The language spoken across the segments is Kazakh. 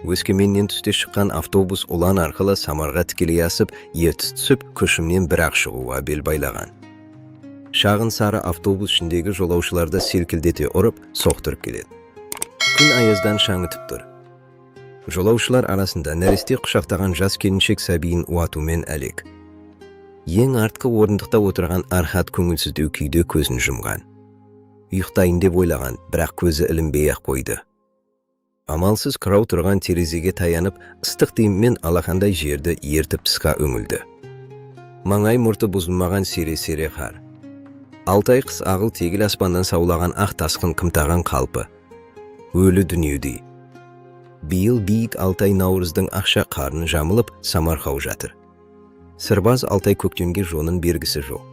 Өскеменнен түсте шыққан автобус Ұлан арқылы Самарға тікелей асып, ертіс түсіп, көшімнен бір-ақ шығуға бел байлаған. Шағын сары автобус ішіндегі жолаушыларды селкілдете ұрып, соқтырып келеді. Күн аяздан шаңытып тұр. Жолаушылар арасында нәресте құшақтаған жас келіншек сәбиін уатумен әлек. Ең артқы орындықта отырған Архат көңілсіздеу күйде көзін жұмған. Ұйықтайын деп ойлаған, бірақ көзі ілінбей-ақ қойды. Амалсыз қырау тұрған терезеге таянып, ыстық деммен алақандай жерді ертіп тысқа үңілді. Маңай мұрты бұзылмаған сере-сере қар. Алтай қыс ағыл тегіл аспаннан саулаған ақ тасқын қымтаған қалпы. Өлі дүниедей. Биыл биік Алтай Наурыздың ақша қарны жамылып, самарқау жатыр. Сырбаз Алтай көктемге жонын бергісі жоқ.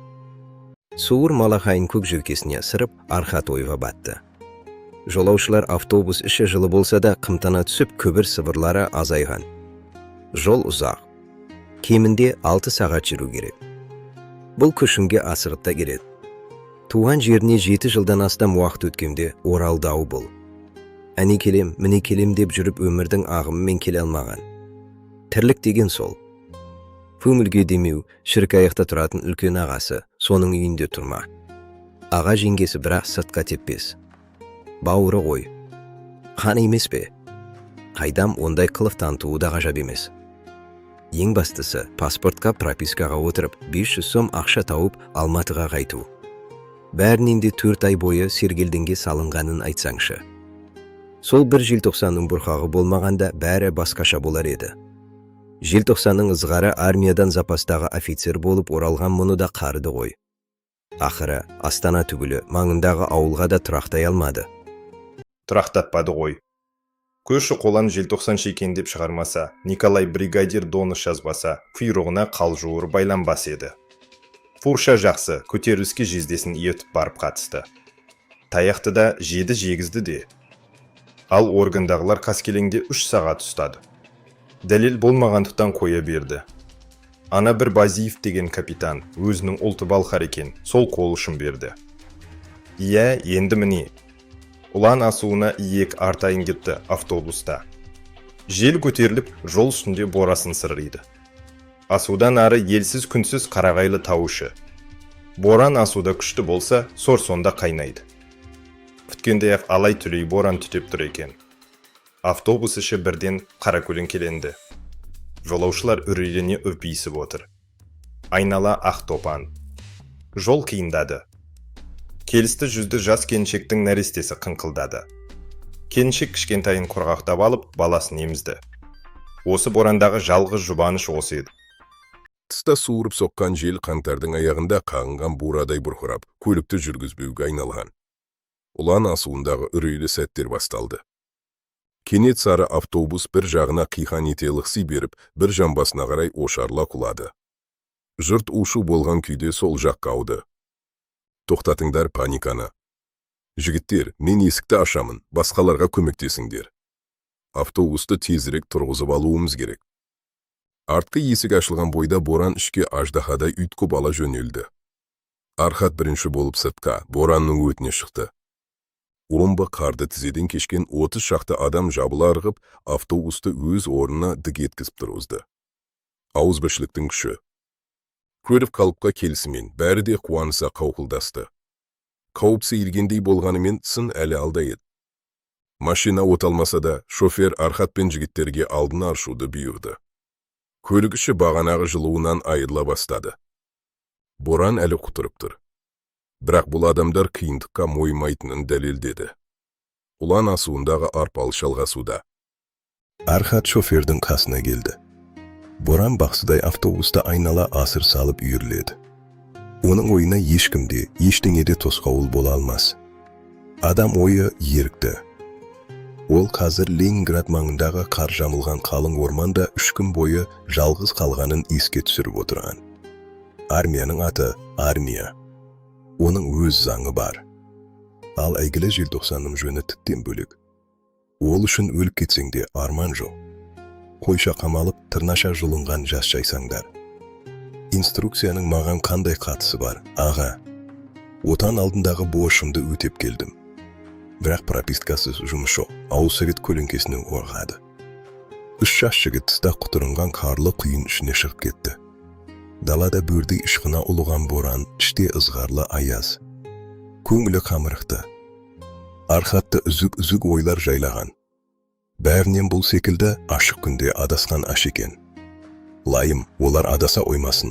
Суыр малақайын көк желкесіне сырып, Архат ойға батты. Жолаушылар автобус іші жылы болса да қымтана түсіп, көбір сыбырлары азайған. Жол ұзақ. Кемінде 6 сағат жүру керек. Бұл көшімге асығытта келеді. Туған жеріне 7 жылдан астам уақыт өткенде оралдау бұл. Әне келем, міне келем деп жүріп өмірдің ағымымен келе алмаған. Тірлік деген сол. Көңілге демеу, шіркаяқта тұратын үлкен ағасы, соның үйінде тұрма. Аға жеңгесі бірақ сыртқа теппес. Бауыры ғой. Қан емес пе? Қайдам ондай қылық танытуы да ғажап емес. Ең бастысы, паспортқа пропискаға отырып, 500 сом ақша тауып Алматыға қайту. Бәрінен де 4 ай бойы Сергелденге салынғанын айтсаңшы. Сол бір желтоқсанның бұрқағы болмағанда бәрі басқаша болар еді. Желтоқсанның ызғары армиядан запастағы офицер болып оралған мұны да қарыды ғой. Ақыры, Астана түгілі маңындағы ауылға да тұрақтай алмады. Тұрақтатпады ғой. Көші қолан желтоқсан шекен деп шығармаса, Николай бригадир доныш жазбаса, құйрығына қалжуыр байланбас еді. Фурша жақсы, көтеріліске жездесін етіп барып қатысты. Таяқты да жеді жегізді де. Ал органдағылар қаскелеңде 3 сағат ұстады. Дәлел болмағандықтан қоя берді. Ана бір Базиев деген капитан, өзінің ұлты балқар екен, сол қол ұшын берді. Иә, енді міне. Ұлан асуына иек артайын кетті автобуста. Жел көтеріліп, жол үстінде борасын сырриды. Асудан ары елсіз күнсіз қарағайлы тауышы. Боран асуда күшті болса, сор сонда қайнайды. Күткенде-ақ алай түлей боран түтеп тұр екен. Автобус іші бірден қаракөлін келенді. Жолаушылар үрейлене үрпейсіп отыр. Айнала ақ топан. Жол қиындады. Келісті жүзді жас келіншектің нәрестесі қыңқылдады. Келіншек кішкентайын құрғақтап алып, баласын емізді. Осы борандағы жалғыз жұбаныш осы еді. Тыста суырып соққан жел қаңтардың аяғында қағынған бурадай бұрқырап, көлікті жүргізбеуге айналған. Ұлан асуындағы үрейлі сәттер басталды. Кенет сары автобус бір жағына қиқан ете лықси беріп, бір жамбасына қарай ошарла құлады. Жұрт ушу болған күйде сол жаққа ауды. Тоқтатыңдар паниканы. Жігіттер, мен есікті ашамын, басқаларға көмектесіңдер. Автобусты тезірек тұрғызып алуымыз керек. Артқы есік ашылған бойда боран ішке аждахадай үйтқып ала жөнелді. Архат бірінші болып сыртқа, боранның өтіне шықты. Омба қарды тізеден кешкен 30 шақты адам жабыла арғып, автобусты өз орнына дік еткізіп тұрғызды. Ауызбіршіліктің күші. Көріп қалыпқа келісімен бәрі де қуаныса қауқылдасты. Қауіпсі елгендей болғанымен сын әлі алда еді. Машина оталмаса да, шофер Архат пен жігіттерге алдын аршуды бұйырды. Көлік іші бағанағы жылуынан айырыла бастады. Боран әлі құтырып тұр. Бірақ бұл адамдар қиындыққа мойымайтынын дәлелдеді. Ұлан асуындағы арпалыс жалғасуда. Архат шофердің қасына келді. Боран бақсыдай автобуста айнала асыр салып үйірледі. Оның ойына ешкімде, ештеңеде тосқауыл бола алмас. Адам ойы ерікті. Ол қазір Ленинград маңындағы қар жамылған қалың орманда 3 күн бойы жалғыз қалғанын еске түсіріп отырған. Армияның аты армия. Оның өз заңы бар. Ал әйгілі желтоқсанның жөні тіптен бөлек. Ол үшін өліп кетсең де арман жоқ. Қойша қамалып, тырнаша жұлынған жас жайсаңдар. Инструкцияның маған қандай қатысы бар, аға? Отан алдындағы борышымды өтеп келдім. Бірақ пропискасыз жұмыс жоқ, ауыл совет көлеңкесіне орғады. 3 yaş jigit da quturungan karlı kuyun işine шығып ketdi. Dalada bürdi işqına ulugan boran, içte ızgarlı ayaz. Көңілі қамырықты. Архатта үзік ойлар жайлаған. Бәрінен бұл секілді ашық күнде адасқан аш екен. Лайым, олар адаса оймасын.